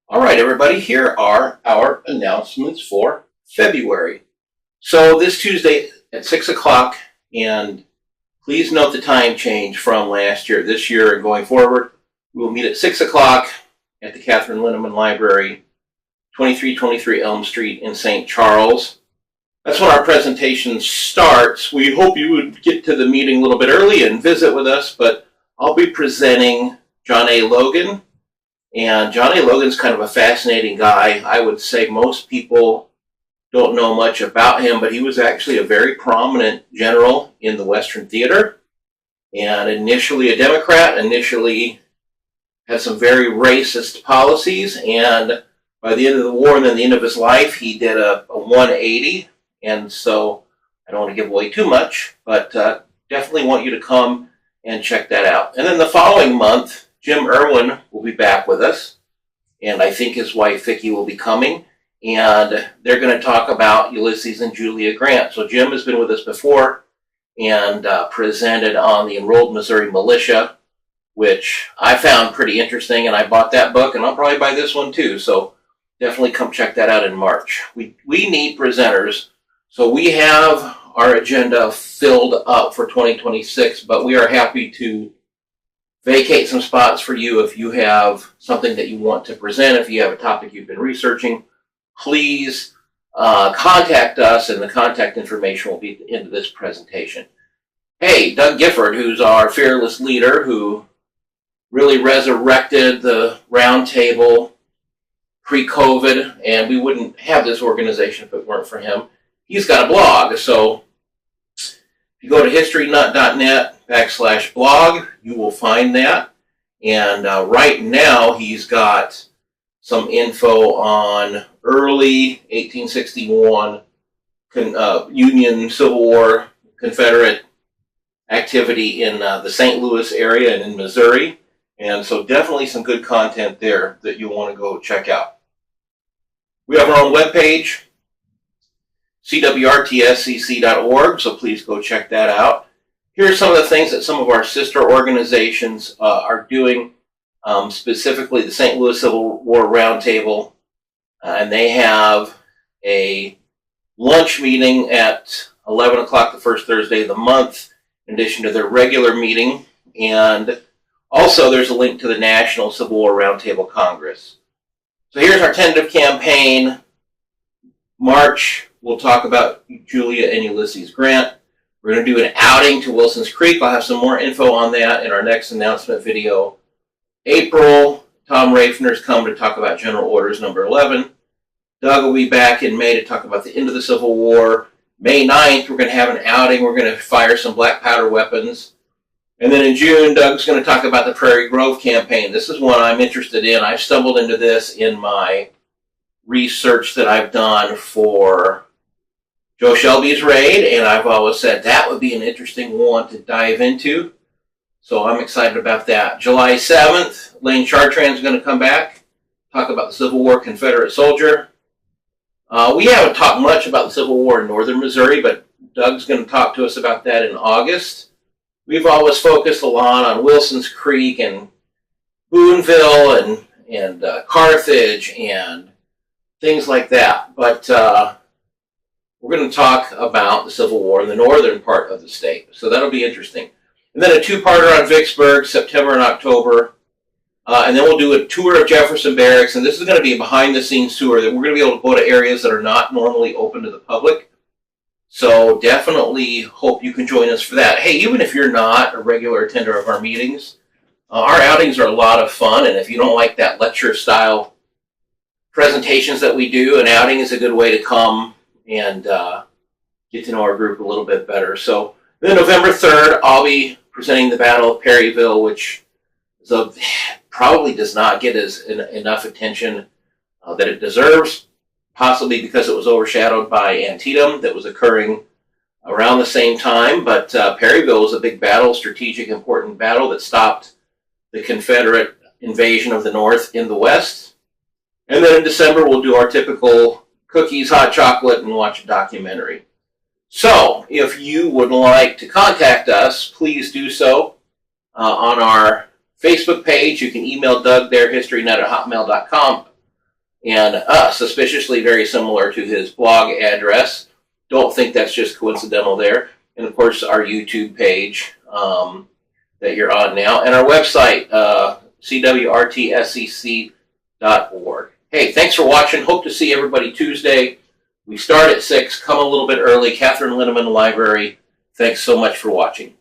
All right, everybody, here are our announcements for February. So this Tuesday at 6 o'clock, and please note the time change from last year. This year and going forward, we will meet at 6 o'clock at the Catherine Linneman Library, 2323 Elm Street in St. Charles. That's when our presentation starts. We hope you would get to the meeting a little bit early and visit with us, but I'll be presenting John A. Logan. And John A. Logan's kind of a fascinating guy. I would say most people don't know much about him, but he was actually a very prominent general in the Western Theater. And initially a Democrat, initially had some very racist policies. And by the end of the war and then the end of his life, he did a 180. And so I don't want to give away too much, but definitely want you to come and check that out. And then the following month, Jim Irwin will be back with us, and I think his wife Vicki will be coming, and they're going to talk about Ulysses and Julia Grant. So Jim has been with us before and presented on the Enrolled Missouri Militia, which I found pretty interesting, and I bought that book, and I'll probably buy this one too, so definitely come check that out in March. We need presenters, so we have our agenda filled up for 2026, but we are happy to vacate some spots for you if you have something that you want to present. If you have a topic you've been researching, please contact us, and the contact information will be at the end of this presentation. Hey, Doug Gifford, who's our fearless leader, who really resurrected the roundtable pre-COVID, and we wouldn't have this organization if it weren't for him. He's got a blog, so if you go to historynut.net/blog, you will find that. And right now, he's got some info on early 1861 Union, Civil War, Confederate activity in the St. Louis area and in Missouri. And so definitely some good content there that you'll want to go check out. We have our own webpage, cwrtscc.org, so please go check that out. Here are some of the things that some of our sister organizations are doing, specifically the St. Louis Civil War Roundtable, and they have a lunch meeting at 11 o'clock the first Thursday of the month, in addition to their regular meeting, and also there's a link to the National Civil War Roundtable Congress. So here's our tentative campaign. March, we'll talk about Julia and Ulysses Grant. We're going to do an outing to Wilson's Creek. I'll have some more info on that in our next announcement video. April, Tom Rafner's come to talk about General Orders number 11. Doug will be back in May to talk about the end of the Civil War. May 9th, we're going to have an outing. We're going to fire some black powder weapons. And then in June, Doug's going to talk about the Prairie Grove campaign. This is one I'm interested in. I stumbled into this in my research that I've done for Joe Shelby's raid, and I've always said that would be an interesting one to dive into. So I'm excited about that. July 7th, Lane Chartrand is going to come back, talk about the Civil War Confederate soldier. We haven't talked much about the Civil War in northern Missouri, but Doug's going to talk to us about that in August. We've always focused a lot on Wilson's Creek and Boonville and Carthage and things like that. But we're going to talk about the Civil War in the northern part of the state. So that'll be interesting. And then a two-parter on Vicksburg, September and October. And then we'll do a tour of Jefferson Barracks. And this is going to be a behind-the-scenes tour that we're going to be able to go to areas that are not normally open to the public. So definitely hope you can join us for that. Hey, even if you're not a regular attender of our meetings, our outings are a lot of fun. And if you don't like that lecture-style presentations that we do, an outing is a good way to come and get to know our group a little bit better. So then November 3rd, I'll be presenting the Battle of Perryville, which is probably does not get enough attention that it deserves, possibly because it was overshadowed by Antietam that was occurring around the same time. But Perryville was a big battle, strategic, important battle that stopped the Confederate invasion of the North in the West. And then in December, we'll do our typical cookies, hot chocolate, and watch a documentary. So, if you would like to contact us, please do so on our Facebook page. You can email Doug there, historynut@hotmail.com. and suspiciously very similar to his blog address. Don't think that's just coincidental there. And of course, our YouTube page that you're on now, and our website, cwrtsec.org. Hey, thanks for watching. Hope to see everybody Tuesday. We start at 6. Come a little bit early. Catherine Linneman Library. Thanks so much for watching.